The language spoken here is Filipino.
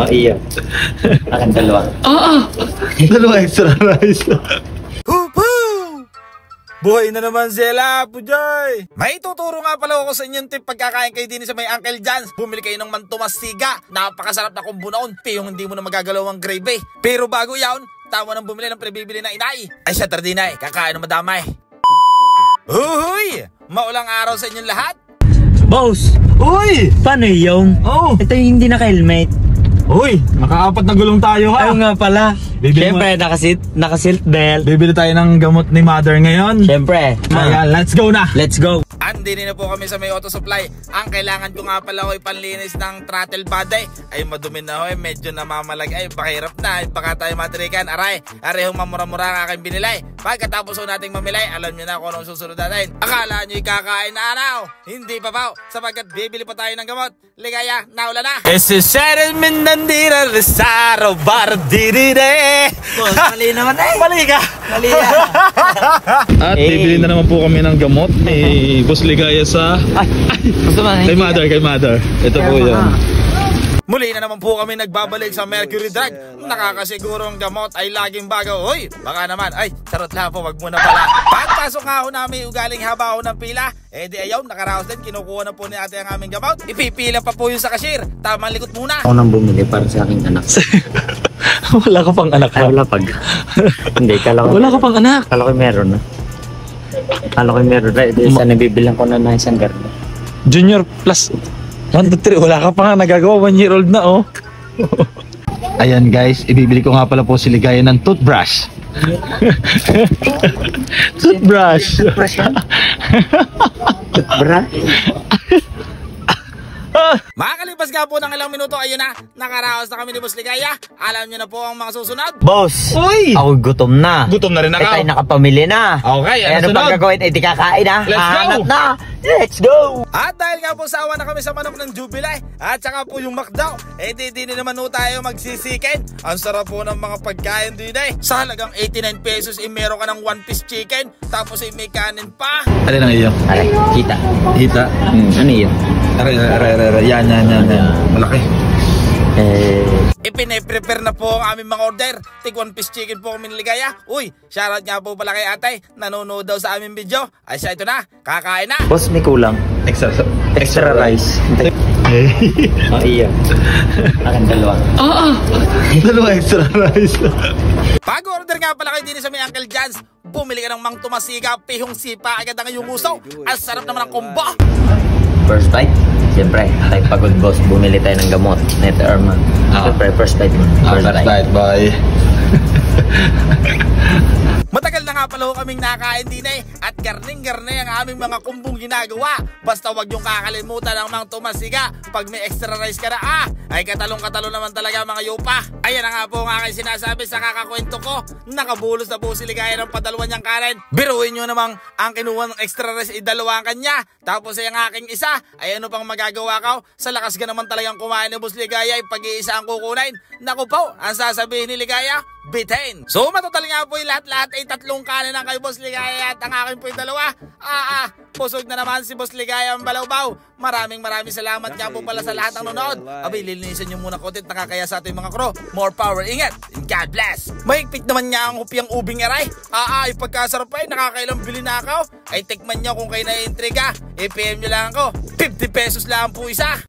Oh, iyo. Akin dalawa. Dalawa extra rice. Hoo-hoo! Buhay na naman sila, Pujoy! May tuturo nga pala ako sa inyong tip pagkakain kayo din sa may Uncle John's. Bumili kayo ng mantumasiga. Napakasarap na kumbu noon. Yung hindi mo na magagalaw ang gravy. Pero bago yaon, tama nang bumili ng prebibili na inay. Ay siya tardinay, kakain ng madamay. Uhuy! Maulang araw sa inyong lahat. Boss! Uy! Paano yung? Oh! Ito yung hindi naka-helmet. Uy! Nakaapat na gulong tayo ha! Ayaw nga pala. Siyempre, naka-seat belt. Bibili tayo ng gamot ni mother ngayon. Siyempre. Ayan, let's go na! Let's go. Andini na po kami sa may auto supply. Ang kailangan ko nga pala ay panlinis ng throttle body. Ay madumi na ho, medyo namamalag. Ay pakirap na, ay baka tayo matrikan. Aray hong mamura-mura ang aking binilay. Pagkatapos ho nating mamilay, alam nyo na kung anong susunod natin. Akala nyo'y kakain na araw. Hindi pa po, sapagkat bibili pa tayo ng gamot. Ligaya, naula na. Ese settlement nandira resaro bardirire. Boss, mali naman eh. Mali ka. Mali ka. At bibili na naman po kami ng gamot ni Boss Ligaya sa... kay mother. Ito po yan. Muli na naman po kami nagbabalik sa Mercury Drug. Nakakasigurong gamot ay laging bago. Uy, baka naman. Ay, charot lang po, wag muna pala. Pagpasok nga ho namin ugaling haba ho ng pila. Eh di ayaw, nakaraos din. Kinukuha na po ni ate ang aming gamot. Ipipila pa po yun sa cashier. Tamang likot muna. Ako nang bumili para sa aking anak. Wala ka pang anak Ay, wala pag. Hindi, kala ko. Wala ka pang anak. Kala ko meron na. Kala ko meron na. Isa nabibilang ko na ng isang garden. Junior plus 1, 2, 3. Wala ka pa nga nagagawa. 1-year-old na oh. Ayan guys, ibibili ko nga pala po si Ligaya ng toothbrush. Toothbrush. Toothbrush yan? Toothbrush? Makakalipas nga po ng ilang minuto, ayun na, nakaraos na kami ni Boss Ligaya. Alam nyo na po ang mga susunod. Boss! Uy! Ako gutom na. Gutom na rin ako. Eh tayo nakapamili na. Okay, ano sunod? pang gagawin? Eh di kakain na. Let's go! Hanap na. Let's go! At dahil nga po sawa na kami sa manok ng Jubilee at saka po yung McDo, eh di naman po tayo magsisiken. Ang sarap po ng mga pagkain din eh. Sa halagang 89 pesos, eh meron ka ng 1-piece chicken, tapos eh may kanin pa. Ano na iyo? Aray, kita. Hita. Ano yun? Aray. Yan. Malaki. Ipine-prepare na po ang aming mga order. Tig 1-piece chicken po kami ni Ligaya. Uy, shoutout nga po pala kay ate. Nanonood daw sa aming video. Ay siya, ito na, kakain na. Boss, may kulang. Extra rice. Oh, iya. Akin dalawa. Dalawa extra rice. Pag order nga pala kayo din sa may Uncle John's, bumili ka ng mangtumasiga, pihong sipa, agad ang iyong usaw. Ang sarap naman ang combo. First bite? Siyempre, tayo pagod boss, bumili tayo ng gamot. Net Arman. Siyempre, first bite mo. First bite, boy. Matagal na nga pala ho kaming nakain din eh. At garning-garne ang aming mga kumbong ginagawa. Basta wag yung kakalimutan ng mang tumasiga. Pag may extra rice ka na, ay katalong-katalo naman talaga mga yupa. Ayan na nga po ang aking sinasabi sa kakakwento ko. Nakabulos na po si Ligaya ng padalwa niyang kanin. Biruin nyo namang ang kinuha ng extra rice ay dalawa ang kanya. Tapos ay ang aking isa, ay ano pang magagawa ka? Sa lakas ka naman talagang kumain ni Boss Ligaya ay pag-iisa ang kukunain. Naku po, ang sasabihin ni Ligaya, bitin. So matotal nga po yung lahat-lahat ay 3 kanin ang kay Boss Ligaya at ang akin po yung 2. Pusog na naman si Boss Ligaya ang balawbaw. Maraming salamat nga po pala sa lahat ng nanonood. Abay, lilinisan nyo muna content nakakaya sa ating mga crew. More power, ingat, and God bless. Mahigpit naman nga ang hupyang ubing aray. Ay pagkasarap ay nakakailang bili na ako. Ay tikman nyo kung kayo na-intriga. I-PM nyo lang ako. 50 pesos lang po isa.